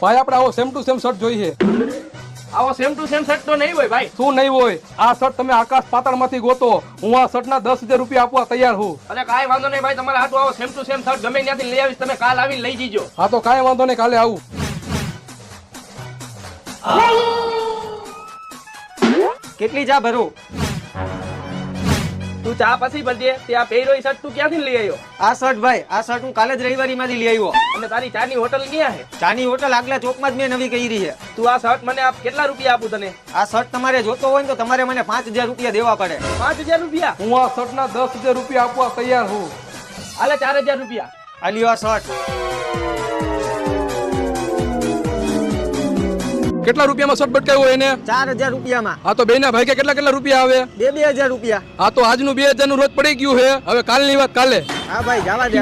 ભાઈ આપણે આવો સેમ ટુ સેમ શર્ટ જોઈએ. આવો સેમ ટુ સેમ શર્ટ તો નહીં હોય ભાઈ. શું નહીં હોય? આ શર્ટ તમે આકાશ પાતાળ માંથી ગોતો. હું આ શર્ટ ના 10,000 રૂપિયા આપવા તૈયાર છું. અને કાંઈ વાંધો નહીં ભાઈ, તમારે હાટું આવો સેમ ટુ સેમ શર્ટ ગમે ત્યાંથી લઈ આવીશ. તમે કાલ આવીને લઈ જીજો. હા તો કાંઈ વાંધો નહીં, કાલે આવું. કેટલી ચા ભરું? તું ચા પછી ભરજે. ત્યાં પહેર્યો એ શર્ટ તું ક્યાંથી લઈ આવ્યો? આ શર્ટ ભાઈ, આ શર્ટ હું કાલે જ રવિવારી માંથી લઈ આવ્યો. અને તારી ચાની હોટલ ક્યાં છે? ચાની હોટલ આગલા ચોકમાં જ મેં નવી કરી છે. તું આ શર્ટ મને આપ, કેટલા રૂપિયા આપું તને? આ શર્ટ તમારે જોતો હોય ને તો તમારે મને 5,000 રૂપિયા દેવા પડે. 5,000 રૂપિયા? હું આ શર્ટ ના 10,000 રૂપિયા આપવા તૈયાર છું. હાલે 4,000 રૂપિયા. આ લ્યો આ શર્ટ. કેટલા રૂપિયામાં શર્ટ બટકાવ્યો એને? 4,000 રૂપિયામાં. હા તો બેના ભાઈ કેટલા રૂપિયા આવે? 2,000 રૂપિયા. હા તો આજનું 2,000 નું રોજ પડી ગયું છે. હવે કાલની વાત કાલે. હા ભાઈ, જવા દે.